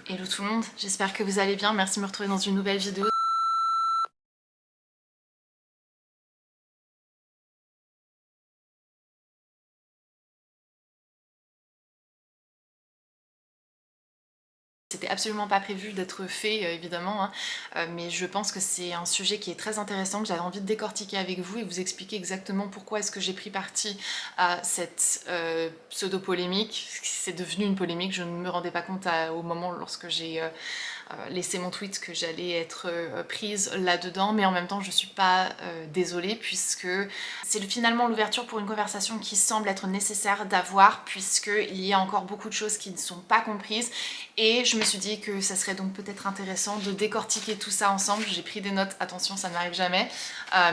Hello tout le monde, j'espère que vous allez bien, merci de me retrouver dans une nouvelle vidéo. C'était absolument pas prévu d'être fait évidemment, hein, mais je pense que c'est un sujet qui est très intéressant, que j'avais envie de décortiquer avec vous et vous expliquer exactement pourquoi est-ce que j'ai pris parti à cette pseudo-polémique. C'est devenu une polémique, je ne me rendais pas compte au moment lorsque j'ai laissé mon tweet que j'allais être prise là-dedans, mais en même temps je suis pas désolée puisque c'est finalement l'ouverture pour une conversation qui semble être nécessaire d'avoir puisqu'il y a encore beaucoup de choses qui ne sont pas comprises et je me suis dit que ça serait donc peut-être intéressant de décortiquer tout ça ensemble. J'ai pris des notes, attention ça ne m'arrive jamais,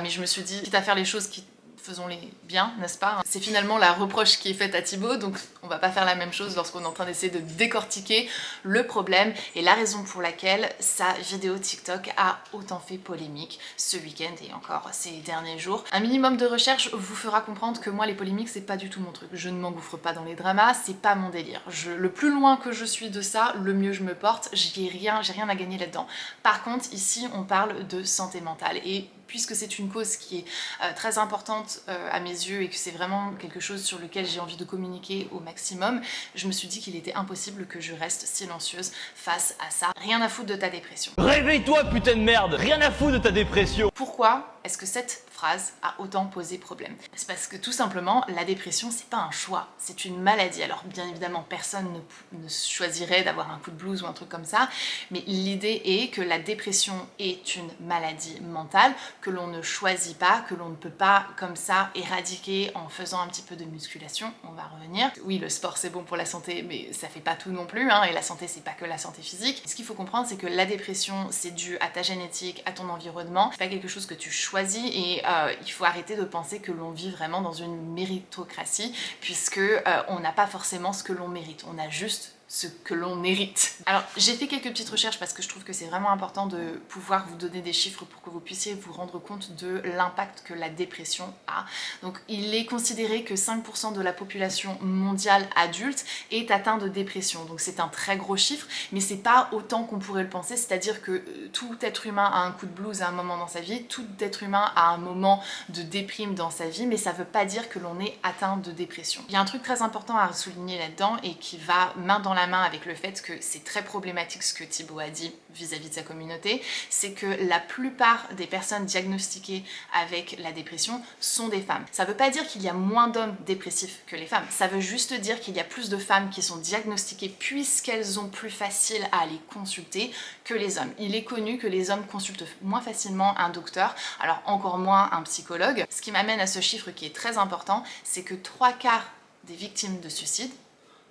mais je me suis dit quitte à faire les choses qui faisons-les bien, n'est-ce pas? C'est finalement la reproche qui est faite à Thibaut, donc on va pas faire la même chose lorsqu'on est en train d'essayer de décortiquer le problème et la raison pour laquelle sa vidéo TikTok a autant fait polémique ce week-end et encore ces derniers jours. Un minimum de recherche vous fera comprendre que moi les polémiques c'est pas du tout mon truc. Je ne m'engouffre pas dans les dramas, c'est pas mon délire. Le plus loin que je suis de ça, le mieux je me porte, j'ai rien à gagner là-dedans. Par contre ici on parle de santé mentale et puisque c'est une cause qui est très importante à mes yeux et que c'est vraiment quelque chose sur lequel j'ai envie de communiquer au maximum, je me suis dit qu'il était impossible que je reste silencieuse face à ça. Rien à foutre de ta dépression. Réveille-toi putain de merde! Rien à foutre de ta dépression! Pourquoi est-ce que cette phrase a autant posé problème? C'est parce que tout simplement, la dépression, c'est pas un choix, c'est une maladie. Alors bien évidemment, personne ne choisirait d'avoir un coup de blues ou un truc comme ça, mais l'idée est que la dépression est une maladie mentale que l'on ne choisit pas, que l'on ne peut pas comme ça éradiquer en faisant un petit peu de musculation, on va revenir. Oui, le sport c'est bon pour la santé, mais ça fait pas tout non plus, hein, et la santé c'est pas que la santé physique. Ce qu'il faut comprendre, c'est que la dépression, c'est dû à ta génétique, à ton environnement, c'est pas quelque chose que tu choisis et il faut arrêter de penser que l'on vit vraiment dans une méritocratie puisque on n'a pas forcément ce que l'on mérite, on a juste ce que l'on hérite. Alors j'ai fait quelques petites recherches parce que je trouve que c'est vraiment important de pouvoir vous donner des chiffres pour que vous puissiez vous rendre compte de l'impact que la dépression a. Donc il est considéré que 5% de la population mondiale adulte est atteint de dépression, donc c'est un très gros chiffre, mais c'est pas autant qu'on pourrait le penser, c'est-à-dire que tout être humain a un coup de blues à un moment dans sa vie, tout être humain a un moment de déprime dans sa vie, mais ça veut pas dire que l'on est atteint de dépression. Il y a un truc très important à souligner là-dedans et qui va main dans la main avec le fait que c'est très problématique ce que Thibaut a dit vis-à-vis de sa communauté, c'est que la plupart des personnes diagnostiquées avec la dépression sont des femmes. Ça veut pas dire qu'il y a moins d'hommes dépressifs que les femmes, ça veut juste dire qu'il y a plus de femmes qui sont diagnostiquées puisqu'elles ont plus facile à aller consulter que les hommes. Il est connu que les hommes consultent moins facilement un docteur, alors encore moins un psychologue. Ce qui m'amène à ce chiffre qui est très important, c'est que 3/4 des victimes de suicide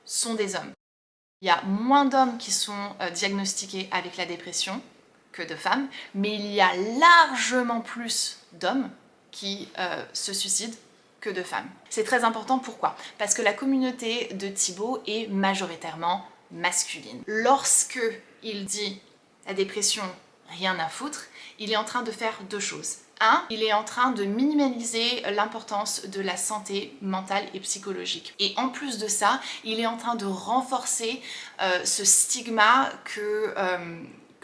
sont des hommes. Il y a moins d'hommes qui sont diagnostiqués avec la dépression que de femmes, mais il y a largement plus d'hommes qui se suicident que de femmes. C'est très important, pourquoi? Parce que la communauté de Thibaut est majoritairement masculine. Lorsque il dit la dépression, rien à foutre, il est en train de faire deux choses. Un, il est en train de minimaliser l'importance de la santé mentale et psychologique. Et en plus de ça, il est en train de renforcer ce stigma que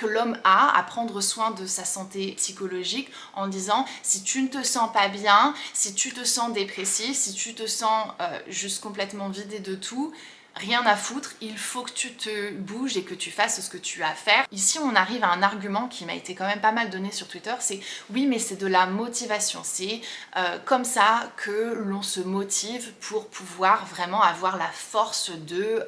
l'homme a à prendre soin de sa santé psychologique en disant si tu ne te sens pas bien, si tu te sens dépressif, si tu te sens juste complètement vidé de tout, rien à foutre, il faut que tu te bouges et que tu fasses ce que tu as à faire. Ici, on arrive à un argument qui m'a été quand même pas mal donné sur Twitter, c'est oui, mais c'est de la motivation. C'est comme ça que l'on se motive pour pouvoir vraiment avoir la force de,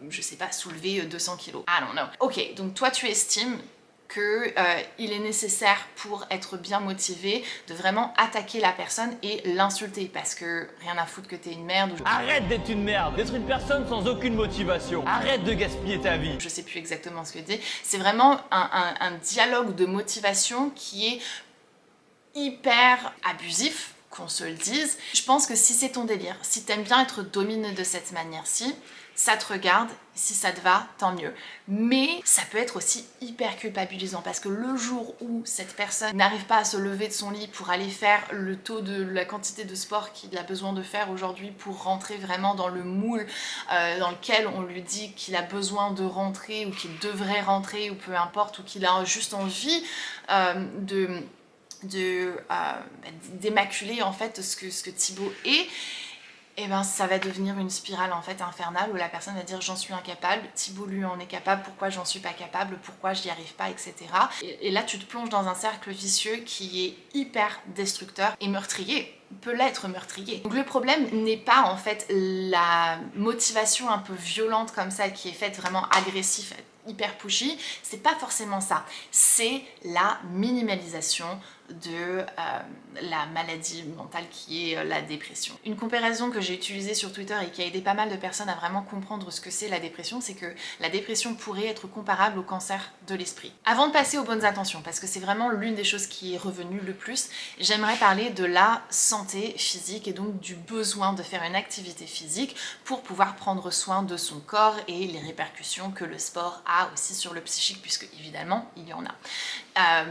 je sais pas, soulever 200 kilos. I don't know. Ok, donc toi, tu estimes qu'il est nécessaire pour être bien motivé de vraiment attaquer la personne et l'insulter parce que rien à foutre que t'es une merde. Arrête d'être une merde, d'être une personne sans aucune motivation. Arrête de gaspiller ta vie. Je sais plus exactement ce que dit. C'est vraiment un dialogue de motivation qui est hyper abusif, qu'on se le dise. Je pense que si c'est ton délire, si t'aimes bien être dominé de cette manière-ci, ça te regarde, si ça te va, tant mieux. Mais ça peut être aussi hyper culpabilisant parce que le jour où cette personne n'arrive pas à se lever de son lit pour aller faire le taux de la quantité de sport qu'il a besoin de faire aujourd'hui pour rentrer vraiment dans le moule dans lequel on lui dit qu'il a besoin de rentrer ou qu'il devrait rentrer ou peu importe, ou qu'il a juste envie d'émaculer en fait ce que Thibaut est, et ben ça va devenir une spirale en fait infernale où la personne va dire j'en suis incapable, Thibaut lui en est capable, pourquoi j'en suis pas capable, pourquoi j'y arrive pas, etc. Et là tu te plonges dans un cercle vicieux qui est hyper destructeur et meurtrier, peut l'être meurtrier. Donc le problème n'est pas en fait la motivation un peu violente comme ça qui est faite vraiment agressive, hyper pushy, c'est pas forcément ça, c'est la minimalisation de la maladie mentale qui est la dépression. Une comparaison que j'ai utilisée sur Twitter et qui a aidé pas mal de personnes à vraiment comprendre ce que c'est la dépression, c'est que la dépression pourrait être comparable au cancer de l'esprit. Avant de passer aux bonnes intentions, parce que c'est vraiment l'une des choses qui est revenue le plus, j'aimerais parler de la santé physique et donc du besoin de faire une activité physique pour pouvoir prendre soin de son corps et les répercussions que le sport a aussi sur le psychique, puisque évidemment il y en a.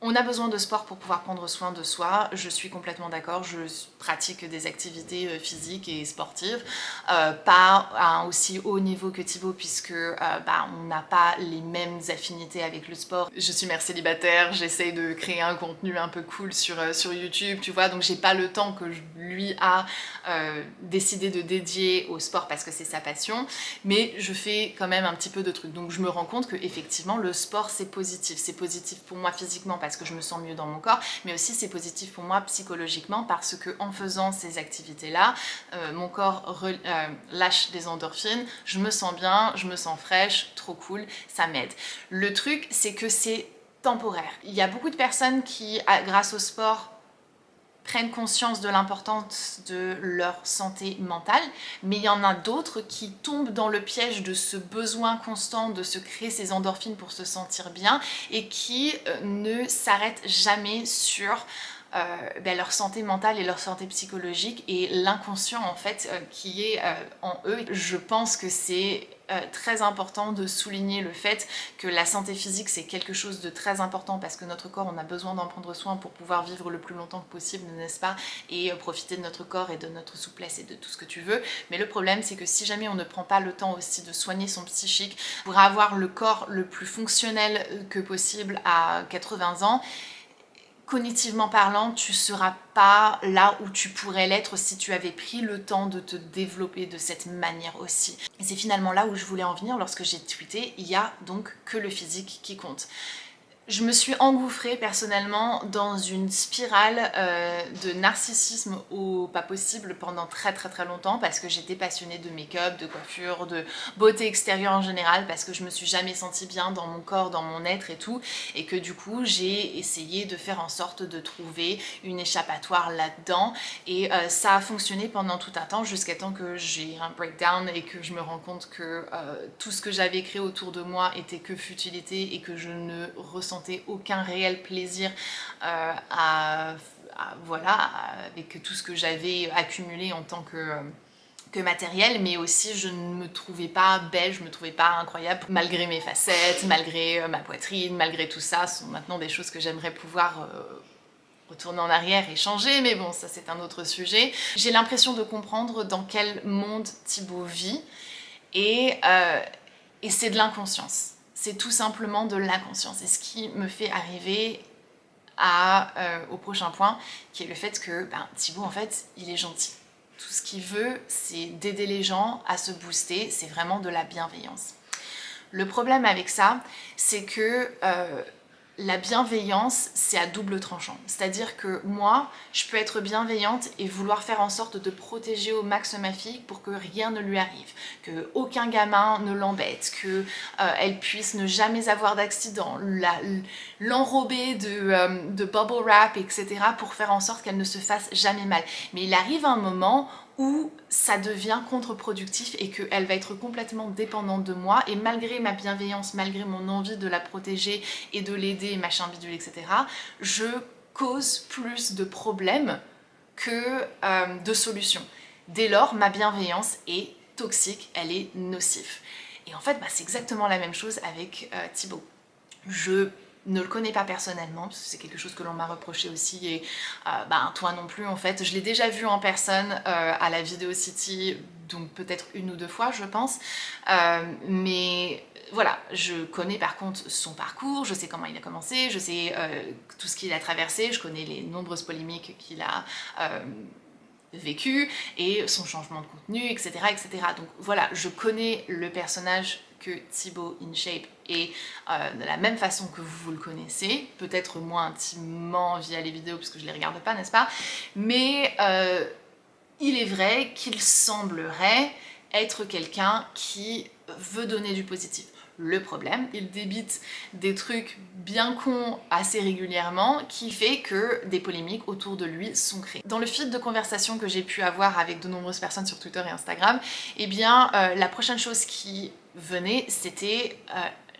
On a besoin de sport pour pouvoir prendre soin de soi, je suis complètement d'accord, je pratique des activités physiques et sportives, pas à un aussi haut niveau que Thibaut puisque on n'a pas les mêmes affinités avec le sport. Je suis mère célibataire, j'essaye de créer un contenu un peu cool sur YouTube, tu vois, donc j'ai pas le temps que lui a décidé de dédier au sport parce que c'est sa passion, mais je fais quand même un petit peu de trucs, donc je me rends compte que effectivement le sport c'est positif pour moi physiquement parce que je me sens mieux dans mon corps, mais aussi c'est positif pour moi psychologiquement parce que en faisant ces activités-là, mon corps lâche des endorphines, je me sens bien, je me sens fraîche, trop cool, ça m'aide. Le truc, c'est que c'est temporaire. Il y a beaucoup de personnes qui, grâce au sport, prennent conscience de l'importance de leur santé mentale, mais il y en a d'autres qui tombent dans le piège de ce besoin constant de se créer ces endorphines pour se sentir bien et qui ne s'arrêtent jamais sur leur santé mentale et leur santé psychologique et l'inconscient en fait qui est en eux. Je pense que c'est très important de souligner le fait que la santé physique c'est quelque chose de très important parce que notre corps on a besoin d'en prendre soin pour pouvoir vivre le plus longtemps que possible, n'est-ce pas, et profiter de notre corps et de notre souplesse et de tout ce que tu veux, mais le problème c'est que si jamais on ne prend pas le temps aussi de soigner son psychique pour avoir le corps le plus fonctionnel que possible à 80 ans, cognitivement parlant, tu ne seras pas là où tu pourrais l'être si tu avais pris le temps de te développer de cette manière aussi. Et c'est finalement là où je voulais en venir lorsque j'ai tweeté, il y a donc que le physique qui compte. Je me suis engouffrée personnellement dans une spirale de narcissisme au pas possible pendant très longtemps parce que j'étais passionnée de make-up, de coiffure, de beauté extérieure en général parce que je me suis jamais sentie bien dans mon corps, dans mon être et tout, et que du coup j'ai essayé de faire en sorte de trouver une échappatoire là-dedans et ça a fonctionné pendant tout un temps jusqu'à temps que j'ai un breakdown et que je me rends compte que tout ce que j'avais créé autour de moi était que futilité et que je ne ressentais aucun réel plaisir avec tout ce que j'avais accumulé en tant que matériel, mais aussi je ne me trouvais pas belle, je me trouvais pas incroyable, malgré mes facettes, malgré ma poitrine, malgré tout ça, ce sont maintenant des choses que j'aimerais pouvoir retourner en arrière et changer, mais bon, ça c'est un autre sujet. J'ai l'impression de comprendre dans quel monde Thibaut vit, et c'est de l'inconscience. C'est tout simplement de l'inconscience. Et ce qui me fait arriver au prochain point, qui est le fait que Thibaut, en fait, il est gentil. Tout ce qu'il veut, c'est d'aider les gens à se booster. C'est vraiment de la bienveillance. Le problème avec ça, c'est que la bienveillance, c'est à double tranchant. C'est-à-dire que moi, je peux être bienveillante et vouloir faire en sorte de protéger au max ma fille pour que rien ne lui arrive, que aucun gamin ne l'embête, qu'elle puisse ne jamais avoir d'accident, l'enrober de bubble wrap, etc. pour faire en sorte qu'elle ne se fasse jamais mal. Mais il arrive un moment où ça devient contre-productif et qu'elle va être complètement dépendante de moi, et malgré ma bienveillance, malgré mon envie de la protéger et de l'aider, machin bidule, etc., je cause plus de problèmes que de solutions. Dès lors, ma bienveillance est toxique, elle est nocive. Et en fait, c'est exactement la même chose avec Thibaut. Je ne le connais pas personnellement, parce que c'est quelque chose que l'on m'a reproché aussi, et toi non plus en fait. Je l'ai déjà vu en personne à la Video City, donc peut-être 1 ou 2 fois je pense, mais voilà, je connais par contre son parcours, je sais comment il a commencé, je sais tout ce qu'il a traversé, je connais les nombreuses polémiques qu'il a vécu et son changement de contenu, etc., etc. Donc voilà, je connais le personnage que Thibaut InShape et de la même façon que vous le connaissez, peut-être moins intimement via les vidéos puisque je ne les regarde pas, n'est-ce pas? Mais il est vrai qu'il semblerait être quelqu'un qui veut donner du positif. Le problème, il débite des trucs bien cons assez régulièrement qui fait que des polémiques autour de lui sont créées. Dans le fil de conversation que j'ai pu avoir avec de nombreuses personnes sur Twitter et Instagram, la prochaine chose qui venait, c'était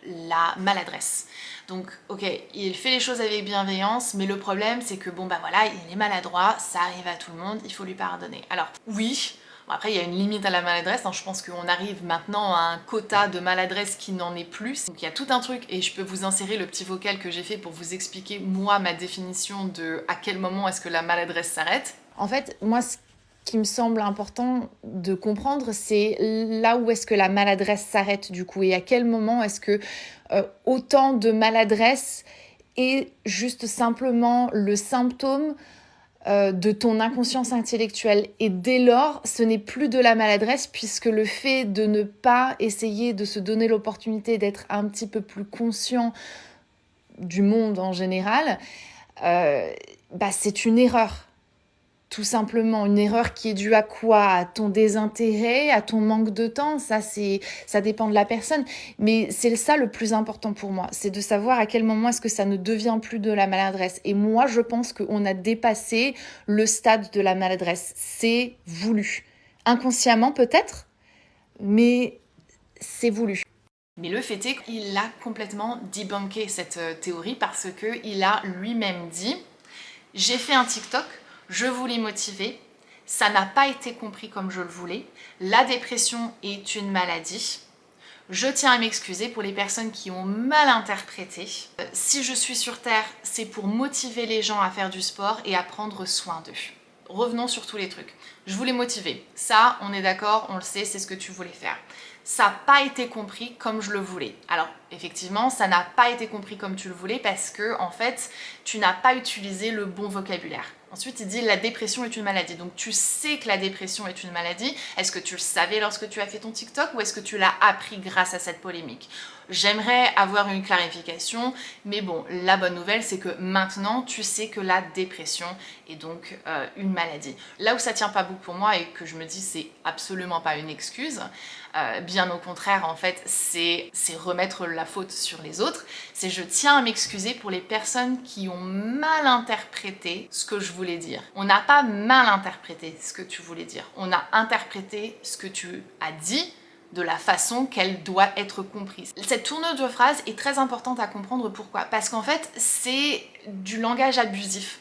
la maladresse. Donc, ok, il fait les choses avec bienveillance, mais le problème, c'est que il est maladroit, ça arrive à tout le monde, il faut lui pardonner. Alors, oui, après, il y a une limite à la maladresse, je pense qu'on arrive maintenant à un quota de maladresse qui n'en est plus. Donc il y a tout un truc, et je peux vous insérer le petit vocal que j'ai fait pour vous expliquer, moi, ma définition de à quel moment est-ce que la maladresse s'arrête. En fait, moi, ce qui me semble important de comprendre, c'est là où est-ce que la maladresse s'arrête du coup, et à quel moment est-ce que autant de maladresse est juste simplement le symptôme de ton inconscience intellectuelle. Et dès lors, ce n'est plus de la maladresse, puisque le fait de ne pas essayer de se donner l'opportunité d'être un petit peu plus conscient du monde en général, c'est une erreur. Tout simplement, une erreur qui est due à quoi? À ton désintérêt, à ton manque de temps, ça dépend de la personne. Mais c'est ça le plus important pour moi, c'est de savoir à quel moment est-ce que ça ne devient plus de la maladresse. Et moi, je pense qu'on a dépassé le stade de la maladresse. C'est voulu. Inconsciemment peut-être, mais c'est voulu. Mais le fait est qu'il a complètement débunké cette théorie parce qu'il a lui-même dit « J'ai fait un TikTok », je voulais motiver, ça n'a pas été compris comme je le voulais, la dépression est une maladie, je tiens à m'excuser pour les personnes qui ont mal interprété. Si je suis sur Terre, c'est pour motiver les gens à faire du sport et à prendre soin d'eux. Revenons sur tous les trucs. Je voulais motiver, ça on est d'accord, on le sait, c'est ce que tu voulais faire. Ça n'a pas été compris comme je le voulais. Alors effectivement, ça n'a pas été compris comme tu le voulais parce que en fait, tu n'as pas utilisé le bon vocabulaire. Ensuite, il dit la dépression est une maladie. Donc tu sais que la dépression est une maladie. Est-ce que tu le savais lorsque tu as fait ton TikTok ou est-ce que tu l'as appris grâce à cette polémique? J'aimerais avoir une clarification, mais bon, la bonne nouvelle, c'est que maintenant, tu sais que la dépression est donc une maladie. Là où ça tient pas beaucoup pour moi et que je me dis c'est absolument pas une excuse, bien au contraire, en fait, c'est remettre la faute sur les autres. C'est je tiens à m'excuser pour les personnes qui ont mal interprété ce que je voulais dire. On n'a pas mal interprété ce que tu voulais dire. On a interprété ce que tu as dit de la façon qu'elle doit être comprise. Cette tournure de phrase est très importante à comprendre. Pourquoi? Parce qu'en fait, c'est du langage abusif.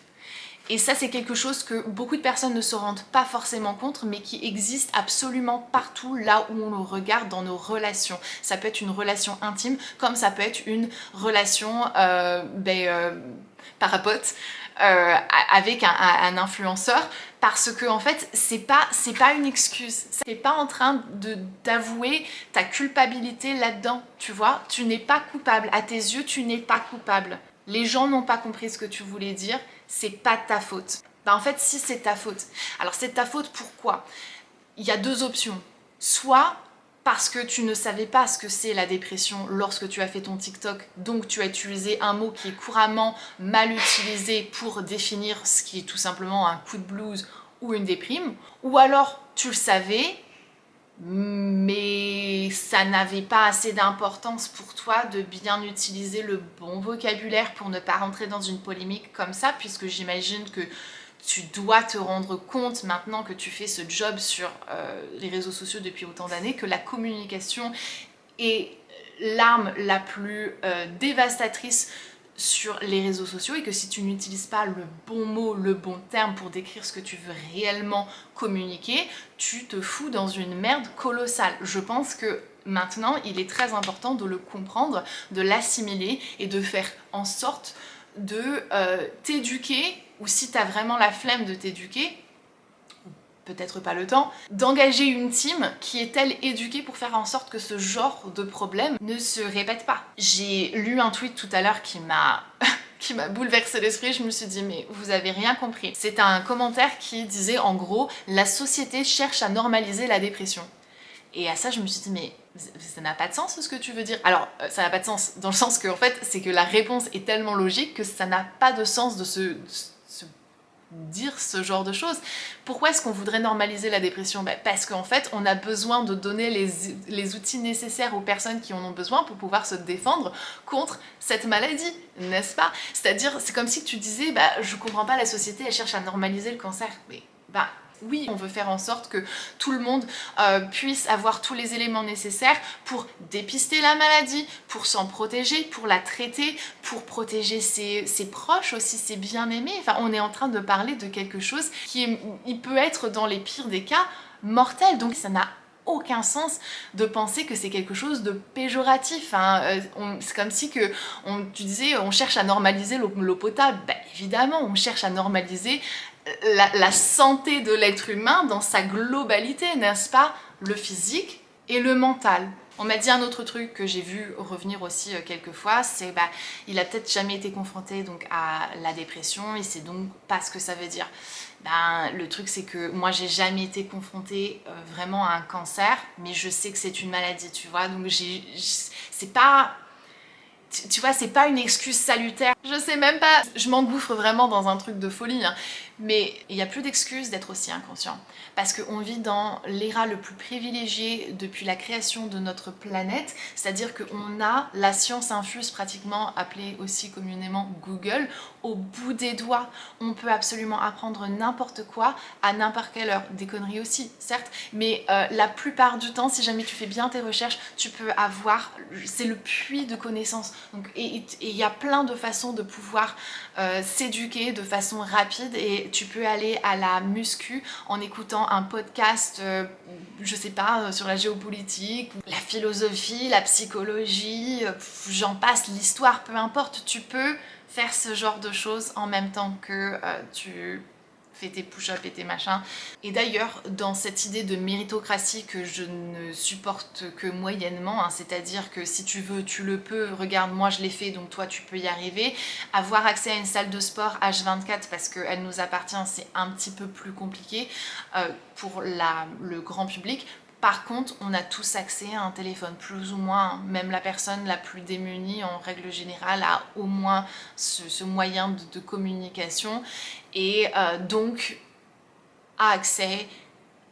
Et ça, c'est quelque chose que beaucoup de personnes ne se rendent pas forcément compte, mais qui existe absolument partout là où on le regarde dans nos relations. Ça peut être une relation intime, comme ça peut être une relation parapote avec un influenceur, parce que en fait, c'est pas une excuse. T'es pas en train d'avouer ta culpabilité là-dedans, tu vois. Tu n'es pas coupable. À tes yeux, tu n'es pas coupable. Les gens n'ont pas compris ce que tu voulais dire, c'est pas ta faute. En fait, si, c'est ta faute. Alors, c'est ta faute pourquoi? Il y a 2 options. Soit parce que tu ne savais pas ce que c'est la dépression lorsque tu as fait ton TikTok, donc tu as utilisé un mot qui est couramment mal utilisé pour définir ce qui est tout simplement un coup de blues ou une déprime. Ou alors, tu le savais, mais ça n'avait pas assez d'importance pour toi de bien utiliser le bon vocabulaire pour ne pas rentrer dans une polémique comme ça, puisque j'imagine que tu dois te rendre compte maintenant que tu fais ce job sur les réseaux sociaux depuis autant d'années que la communication est l'arme la plus dévastatrice sur les réseaux sociaux et que si tu n'utilises pas le bon mot, le bon terme pour décrire ce que tu veux réellement communiquer, tu te fous dans une merde colossale. Je pense que maintenant, il est très important de le comprendre, de l'assimiler et de faire en sorte de t'éduquer, ou si tu as vraiment la flemme de t'éduquer, peut-être pas le temps, d'engager une team qui est elle éduquée pour faire en sorte que ce genre de problème ne se répète pas. J'ai lu un tweet tout à l'heure qui m'a bouleversé l'esprit, je me suis dit mais vous avez rien compris. C'est un commentaire qui disait en gros la société cherche à normaliser la dépression. Et à ça je me suis dit mais ça n'a pas de sens ce que tu veux dire. Alors ça n'a pas de sens dans le sens que en fait c'est que la réponse est tellement logique que ça n'a pas de sens de se dire ce genre de choses. Pourquoi est-ce qu'on voudrait normaliser la dépression? Parce qu'en fait on a besoin de donner les outils nécessaires aux personnes qui en ont besoin pour pouvoir se défendre contre cette maladie, n'est-ce pas? C'est-à-dire c'est comme si tu disais je comprends pas, la société elle cherche à normaliser le cancer. Mais oui, on veut faire en sorte que tout le monde puisse avoir tous les éléments nécessaires pour dépister la maladie, pour s'en protéger, pour la traiter, pour protéger ses proches aussi, ses bien-aimés. Enfin, on est en train de parler de quelque chose il peut être dans les pires des cas mortel. Donc ça n'a aucun sens de penser que c'est quelque chose de péjoratif. C'est comme si tu disais on cherche à normaliser l'eau potable. Évidemment, on cherche à normaliser la santé de l'être humain dans sa globalité, n'est-ce pas? Le physique et le mental. On m'a dit un autre truc que j'ai vu revenir aussi quelques fois, c'est il a peut-être jamais été confronté donc à la dépression et c'est donc pas ce que ça veut dire. Le truc c'est que moi j'ai jamais été confrontée vraiment à un cancer, mais je sais que c'est une maladie, tu vois, donc c'est pas... Tu vois, c'est pas une excuse salutaire. Je sais même pas, je m'engouffre vraiment dans un truc de folie, mais il n'y a plus d'excuses d'être aussi inconscient. Parce qu'on vit dans l'ère le plus privilégiée depuis la création de notre planète, c'est-à-dire qu'on a la science infuse pratiquement, appelée aussi communément Google, au bout des doigts. On peut absolument apprendre n'importe quoi à n'importe quelle heure. Des conneries aussi, certes, mais la plupart du temps, si jamais tu fais bien tes recherches, tu peux avoir... C'est le puits de connaissances. Donc, et il y a plein de façons de pouvoir s'éduquer de façon rapide et tu peux aller à la muscu en écoutant un podcast, je sais pas, sur la géopolitique, la philosophie, la psychologie, j'en passe, l'histoire, peu importe, tu peux faire ce genre de choses en même temps que tu fais tes push-ups et tes machins. Et d'ailleurs, dans cette idée de méritocratie que je ne supporte que moyennement, c'est-à-dire que si tu veux, tu le peux, regarde, moi je l'ai fait, donc toi tu peux y arriver. Avoir accès à une salle de sport H24 parce qu'elle nous appartient, c'est un petit peu plus compliqué pour le grand public. Par contre, on a tous accès à un téléphone, plus ou moins, même la personne la plus démunie en règle générale a au moins ce moyen de communication et donc a accès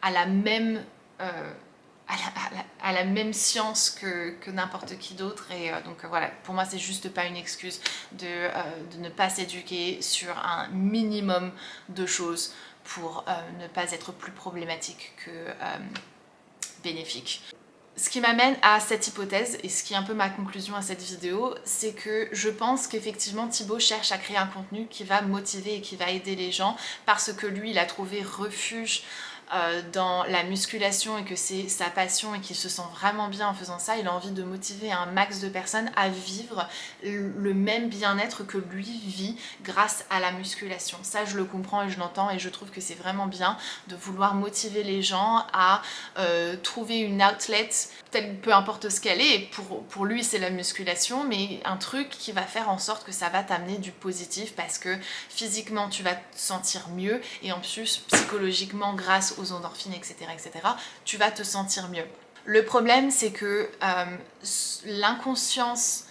à la même, à la même science que n'importe qui d'autre et donc voilà, pour moi c'est juste pas une excuse de ne pas s'éduquer sur un minimum de choses pour ne pas être plus problématique que... bénéfique. Ce qui m'amène à cette hypothèse, et ce qui est un peu ma conclusion à cette vidéo, c'est que je pense qu'effectivement Thibaut cherche à créer un contenu qui va motiver et qui va aider les gens parce que lui il a trouvé refuge dans la musculation et que c'est sa passion et qu'il se sent vraiment bien en faisant ça. Il a envie de motiver un max de personnes à vivre le même bien-être que lui vit grâce à la musculation. Ça je le comprends et je l'entends et je trouve que c'est vraiment bien de vouloir motiver les gens à trouver une outlet, peu importe ce qu'elle est, pour lui c'est la musculation, mais un truc qui va faire en sorte que ça va t'amener du positif parce que physiquement tu vas te sentir mieux et en plus psychologiquement grâce aux endorphines, etc., tu vas te sentir mieux. Le problème, c'est que l'inconscience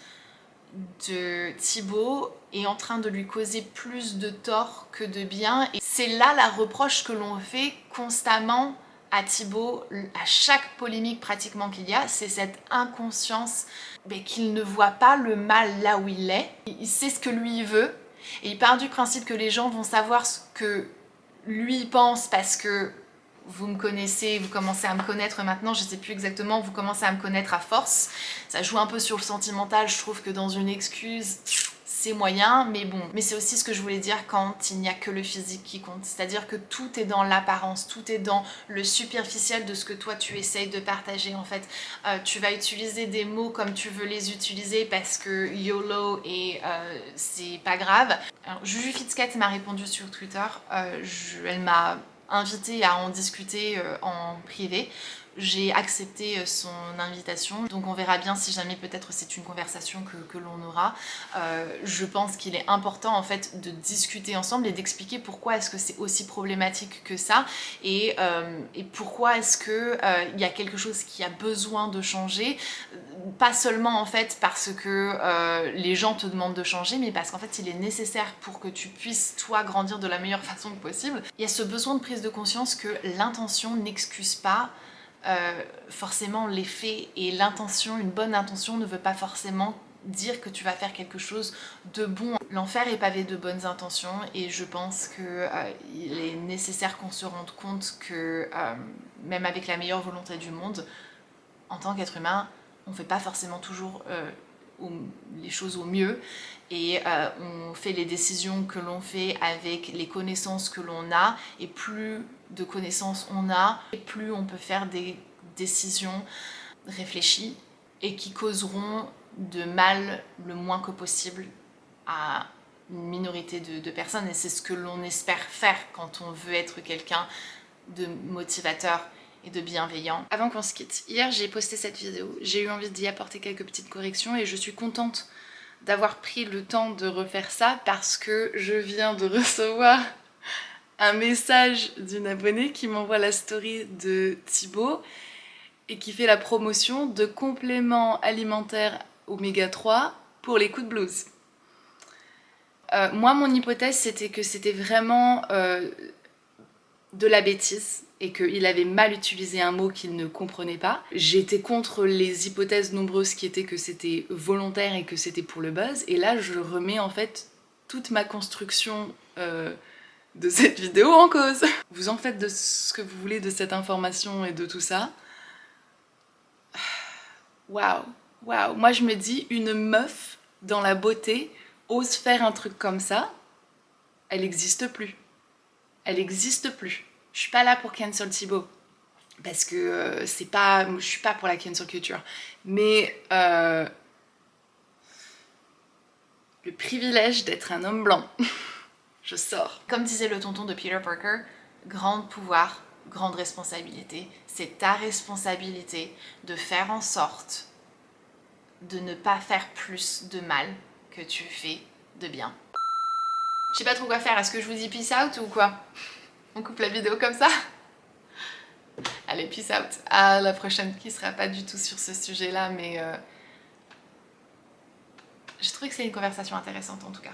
de Thibaut est en train de lui causer plus de tort que de bien. Et c'est là la reproche que l'on fait constamment à Thibaut, à chaque polémique pratiquement qu'il y a, c'est cette inconscience qu'il ne voit pas le mal là où il est. Il sait ce que lui il veut et il part du principe que les gens vont savoir ce que lui pense parce que vous me connaissez, vous commencez à me connaître maintenant, je sais plus exactement, vous commencez à me connaître à force. Ça joue un peu sur le sentimental, je trouve que dans une excuse, c'est moyen, mais bon. Mais c'est aussi ce que je voulais dire quand il n'y a que le physique qui compte. C'est-à-dire que tout est dans l'apparence, tout est dans le superficiel de ce que toi tu essayes de partager en fait. Tu vas utiliser des mots comme tu veux les utiliser parce que YOLO et c'est pas grave. Alors, Juju Fitzcat m'a répondu sur Twitter, elle m'a invitée à en discuter en privé. J'ai accepté son invitation, donc on verra bien si jamais peut-être c'est une conversation que l'on aura. Je pense qu'il est important en fait de discuter ensemble et d'expliquer pourquoi est-ce que c'est aussi problématique que ça et pourquoi est-ce que y a quelque chose qui a besoin de changer, pas seulement en fait parce que les gens te demandent de changer, mais parce qu'en fait il est nécessaire pour que tu puisses toi grandir de la meilleure façon possible. Il y a ce besoin de prise de conscience que l'intention n'excuse pas forcément les faits, et l'intention, une bonne intention ne veut pas forcément dire que tu vas faire quelque chose de bon. L'enfer est pavé de bonnes intentions et je pense qu'il est nécessaire qu'on se rende compte que même avec la meilleure volonté du monde, en tant qu'être humain, on fait pas forcément toujours les choses au mieux et on fait les décisions que l'on fait avec les connaissances que l'on a, et plus de connaissances on a, et plus on peut faire des décisions réfléchies et qui causeront de mal le moins que possible à une minorité de personnes, et c'est ce que l'on espère faire quand on veut être quelqu'un de motivateur et de bienveillant. Avant qu'on se quitte, hier j'ai posté cette vidéo, j'ai eu envie d'y apporter quelques petites corrections et je suis contente d'avoir pris le temps de refaire ça parce que je viens de recevoir un message d'une abonnée qui m'envoie la story de Thibaut et qui fait la promotion de compléments alimentaires oméga 3 pour les coups de blues. Moi mon hypothèse c'était que c'était vraiment de la bêtise et qu'il avait mal utilisé un mot qu'il ne comprenait pas. J'étais contre les hypothèses nombreuses qui étaient que c'était volontaire et que c'était pour le buzz, et là je remets en fait toute ma construction de cette vidéo en cause. Vous en faites de ce que vous voulez de cette information et de tout ça. Waouh, waouh. Moi je me dis, une meuf dans la beauté ose faire un truc comme ça, elle n'existe plus. Elle n'existe plus. Je suis pas là pour cancel Thibaut, parce que c'est pas, je suis pas pour la cancel culture, mais le privilège d'être un homme blanc, je sors. Comme disait le tonton de Peter Parker, grand pouvoir, grande responsabilité. C'est ta responsabilité de faire en sorte de ne pas faire plus de mal que tu fais de bien. Je sais pas trop quoi faire, est-ce que je vous dis peace out ou quoi? On coupe la vidéo comme ça? Allez, peace out. À la prochaine, qui sera pas du tout sur ce sujet-là, mais j'ai trouvé que c'est une conversation intéressante en tout cas.